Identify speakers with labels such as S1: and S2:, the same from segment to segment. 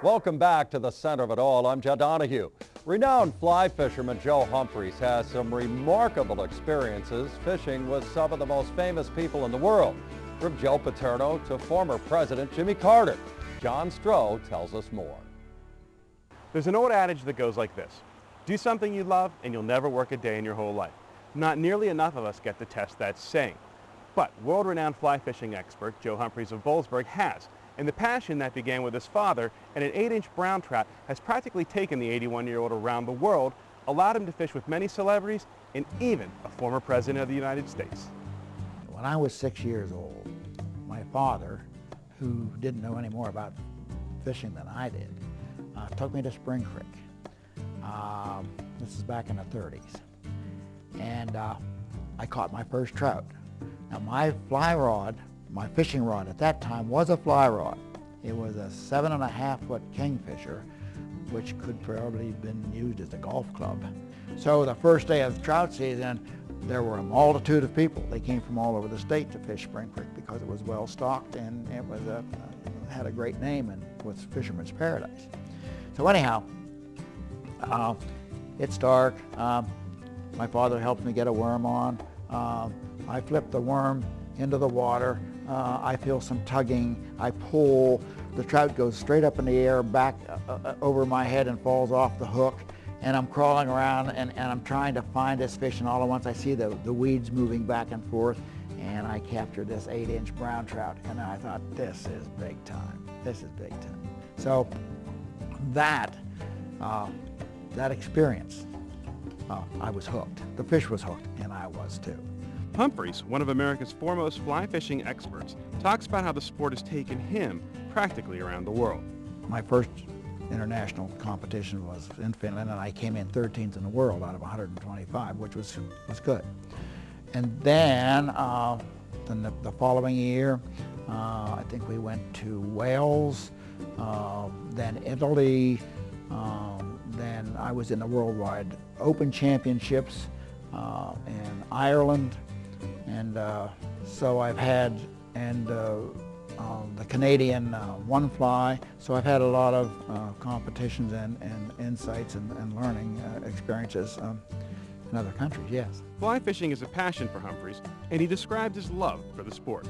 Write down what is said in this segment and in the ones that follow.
S1: Welcome back to the center of it all. I'm Judd Donahue. Renowned fly fisherman Joe Humphreys has some remarkable experiences fishing with some of the most famous people in the world, from Joe Paterno to former President Jimmy Carter. John Stroh tells us more.
S2: There's an old adage that goes like this: do something you love and you'll never work a day in your whole life. Not nearly enough of us get to test that saying. But world-renowned fly fishing expert Joe Humphreys of Boalsburg has. And the passion that began with his father and an 8-inch brown trout has practically taken the 81-year-old around the world, allowed him to fish with many celebrities and even a former president of the United States.
S3: When I was 6 years old, my father, who didn't know any more about fishing than I did, took me to Spring Creek. This is back in the 30s. And I caught my first trout. Now my fly rod, my fishing rod at that time, was a fly rod. It was a 7.5-foot kingfisher, which could probably have been used as a golf club. So the first day of trout season, there were a multitude of people. They came from all over the state to fish Spring Creek because it was well stocked and it was had a great name and was fisherman's paradise. So anyhow, it's dark. My father helped me get a worm on. I flip the worm into the water. I feel some tugging. I pull. The trout goes straight up in the air, back over my head and falls off the hook. And I'm crawling around and I'm trying to find this fish, and all at once I see the weeds moving back and forth, and I captured this 8-inch brown trout. And I thought, this is big time. This is big time. So that experience, I was hooked. The fish was hooked, and I was too.
S2: Humphreys, one of America's foremost fly fishing experts, talks about how the sport has taken him practically around the world.
S3: My first international competition was in Finland, and I came in 13th in the world out of 125, which was good. And then, the following year, I think we went to Wales, then Italy, then I was in the Worldwide Open Championships in Ireland, and so I've had, and the Canadian one fly, so I've had a lot of competitions and insights and learning experiences in other countries, yes.
S2: Fly fishing is a passion for Humphreys, and he described his love for the sport.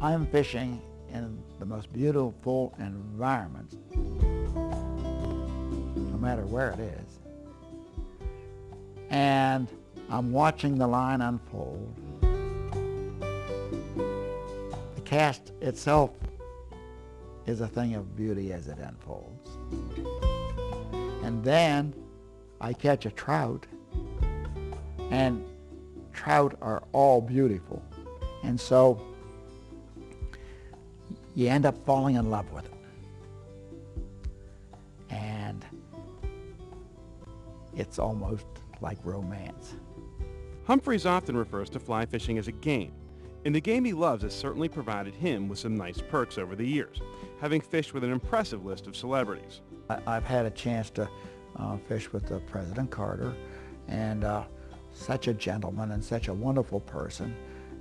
S3: I'm fishing in the most beautiful environments, no matter where it is. And I'm watching the line unfold. The cast itself is a thing of beauty as it unfolds. And then I catch a trout, and trout are all beautiful. And so you end up falling in love with it. And it's almost like romance.
S2: Humphreys often refers to fly fishing as a game, and the game he loves has certainly provided him with some nice perks over the years, having fished with an impressive list of celebrities.
S3: I've had a chance to fish with President Carter, and such a gentleman and such a wonderful person,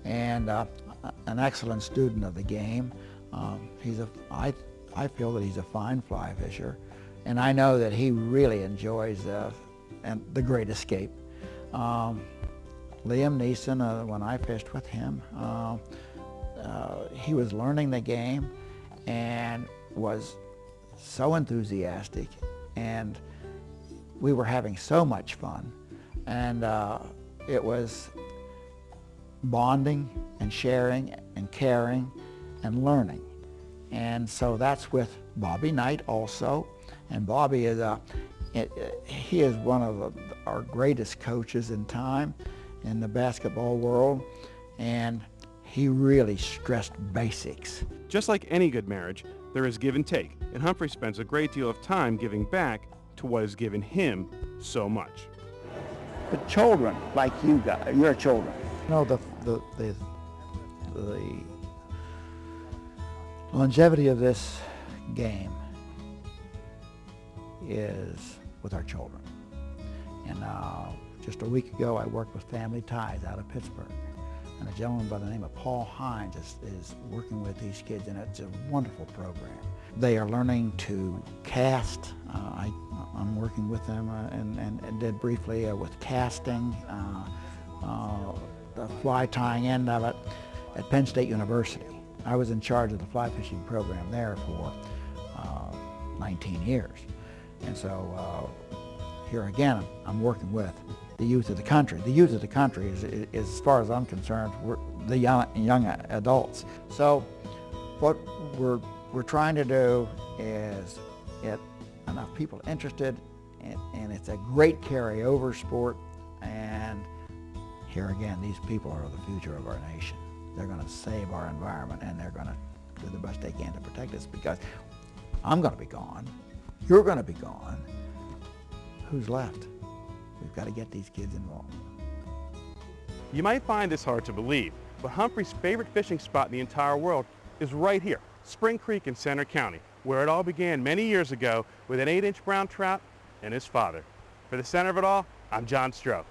S3: and an excellent student of the game. I feel that he's a fine fly fisher, and I know that he really enjoys The Great Escape. Liam Neeson, when I fished with him, he was learning the game and was so enthusiastic, and we were having so much fun, and it was bonding and sharing and caring and learning. And so that's with Bobby Knight also, and Bobby is he is one of our greatest coaches in time in the basketball world, and he really stressed basics.
S2: Just like any good marriage, there is give and take, and Humphrey spends a great deal of time giving back to what has given him so much.
S3: But children like you guys, your children, you know, the longevity of this game is with our children. And just a week ago, I worked with Family Ties out of Pittsburgh. And a gentleman by the name of Paul Hines is working with these kids, and it's a wonderful program. They are learning to cast. I'm working with them and did briefly with casting, the fly tying end of it at Penn State University. I was in charge of the fly fishing program there for 19 years. And so here again, I'm working with the youth of the country. The youth of the country is as far as I'm concerned, we're the young adults. So what we're trying to do is get enough people interested, and it's a great carryover sport. And here again, these people are the future of our nation. They're going to save our environment, and they're going to do the best they can to protect us, because I'm going to be gone. You're going to be gone. Who's left? We've got to get these kids involved.
S2: You might find this hard to believe, but Humphrey's favorite fishing spot in the entire world is right here, Spring Creek in Center County, where it all began many years ago with an 8-inch brown trout and his father. For the center of it all, I'm John Stroh.